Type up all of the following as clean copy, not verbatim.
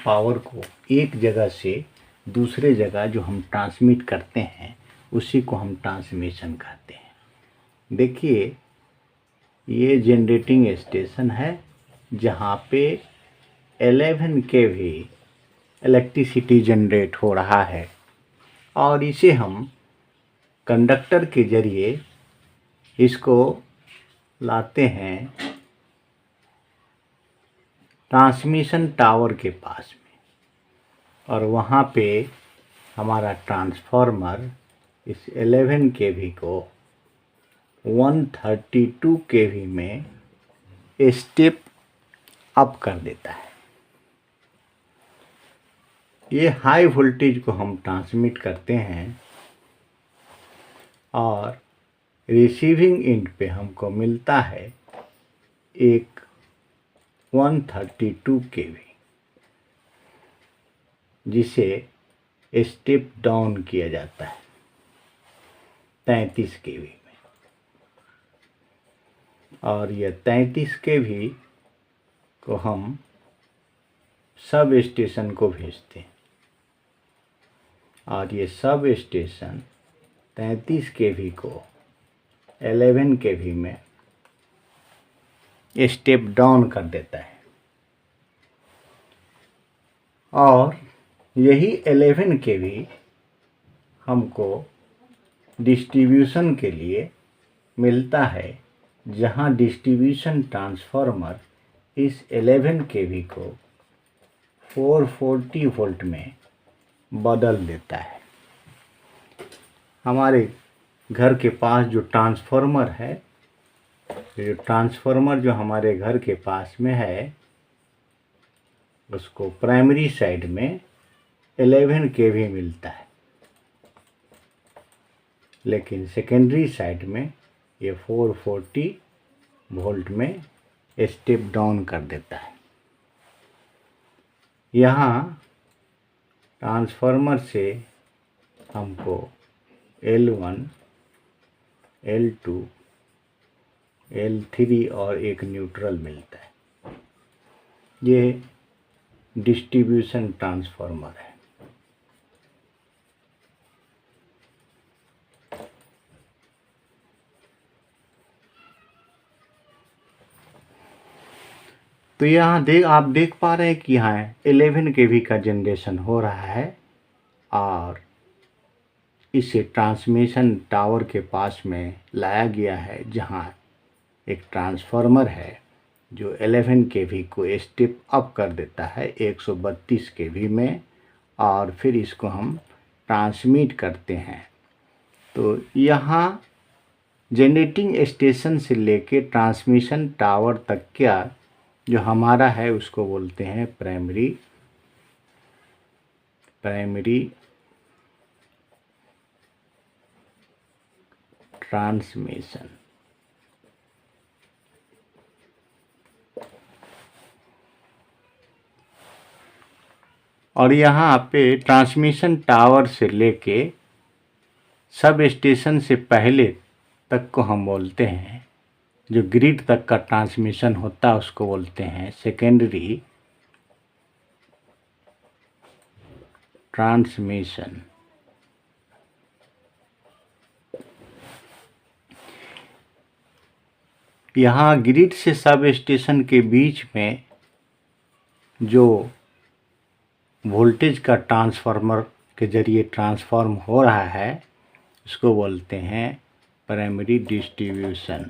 Power को एक जगह से दूसरे जगह जो हम ट्रांसमिट करते हैं उसी को हम ट्रांसमिशन कहते हैं। देखिए, ये जनरेटिंग स्टेशन है जहाँ पे 11 kV इलेक्ट्रिसिटी जनरेट हो रहा है और इसे हम कंडक्टर के ज़रिए इसको लाते हैं ट्रांसमिशन टावर के पास में और वहाँ पे हमारा ट्रांसफार्मर इस 11 kV को 132 kV में स्टेप अप कर देता है। ये हाई वोल्टेज को हम ट्रांसमिट करते हैं और रिसीविंग एंड पे हमको मिलता है एक 132 kV, जिसे स्टेप डाउन किया जाता है 33 kV में और यह 33 kV को हम सब स्टेशन को भेजते हैं और ये सब स्टेशन 33 kV को 11 kV में स्टेप डाउन कर देता है और यही 11 kV हमको डिस्ट्रीब्यूशन के लिए मिलता है, जहां डिस्ट्रीब्यूशन ट्रांसफार्मर इस 11 kV को 440 वोल्ट में बदल देता है। हमारे घर के पास जो ट्रांसफार्मर है, जो हमारे घर के पास में है, उसको प्राइमरी साइड में 11 kV मिलता है, लेकिन सेकेंडरी साइड में ये 440 वोल्ट में स्टेप डाउन कर देता है। यहाँ ट्रांसफार्मर से हमको L1, L2, L3 और एक न्यूट्रल मिलता है। ये डिस्ट्रीब्यूशन ट्रांसफार्मर है। तो यहाँ आप देख पा रहे हैं कि यहाँ 11 kV का जनरेशन हो रहा है और इसे ट्रांसमिशन टावर के पास में लाया गया है, जहाँ एक ट्रांसफार्मर है जो 11 kV को स्टेप अप कर देता है 132 kV में और फिर इसको हम ट्रांसमिट करते हैं। तो यहाँ जनरेटिंग स्टेशन से लेके ट्रांसमिशन टावर तक क्या जो हमारा है उसको बोलते हैं प्राइमरी ट्रांसमिशन। और यहाँ पे ट्रांसमिशन टावर से लेके सब स्टेशन से पहले तक को हम बोलते हैं, जो ग्रिड तक का ट्रांसमिशन होता है उसको बोलते हैं सेकेंडरी ट्रांसमिशन। यहाँ ग्रिड से सब स्टेशन के बीच में जो वोल्टेज का ट्रांसफार्मर के ज़रिए ट्रांसफॉर्म हो रहा है उसको बोलते हैं प्राइमरी डिस्ट्रीब्यूशन।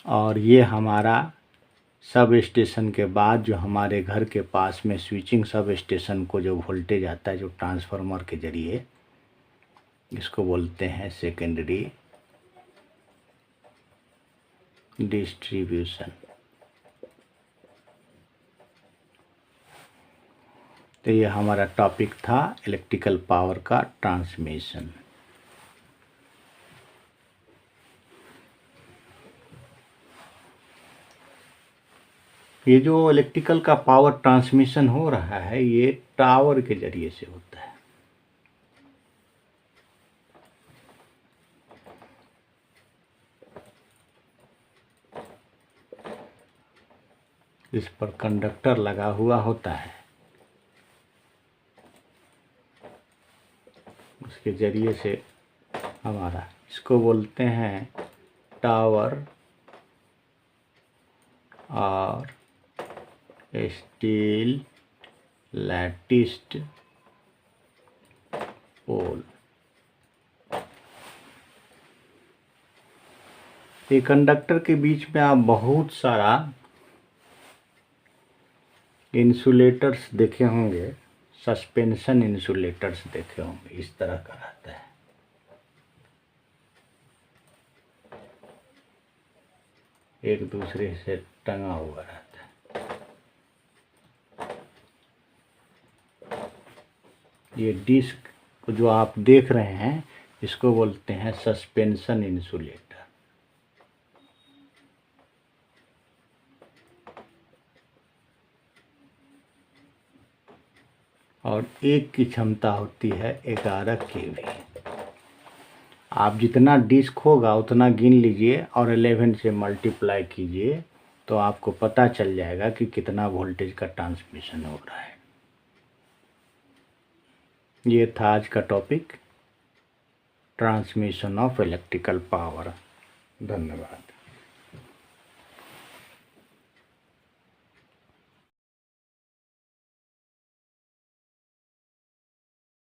और ये हमारा सब स्टेशन के बाद जो हमारे घर के पास में स्विचिंग सब स्टेशन को जो वोल्टेज आता है जो ट्रांसफार्मर के ज़रिए, इसको बोलते हैं सेकेंडरी डिस्ट्रीब्यूशन। तो ये हमारा टॉपिक था इलेक्ट्रिकल पावर का ट्रांसमिशन। ये जो इलेक्ट्रिकल का पावर ट्रांसमिशन हो रहा है ये टावर के ज़रिए से होता है। इस पर कंडक्टर लगा हुआ होता है, उसके ज़रिए से हमारा, इसको बोलते हैं टावर और स्टील लैटिस्ड पोल। ये कंडक्टर के बीच में आप बहुत सारा इंसुलेटर्स देखे होंगे, सस्पेंशन इंसुलेटर्स देखे होंगे, इस तरह का रहता है। एक दूसरे से टंगा हुआ रहता है। ये डिस्क जो आप देख रहे हैं, इसको बोलते हैं सस्पेंशन इंसुलेटर। और एक की क्षमता होती है 11 kV। आप जितना डिस्क होगा उतना गिन लीजिए और 11 से मल्टीप्लाई कीजिए, तो आपको पता चल जाएगा कि कितना वोल्टेज का ट्रांसमिशन हो रहा है। ये था आज का topic, transmission of electrical power. धन्यवाद।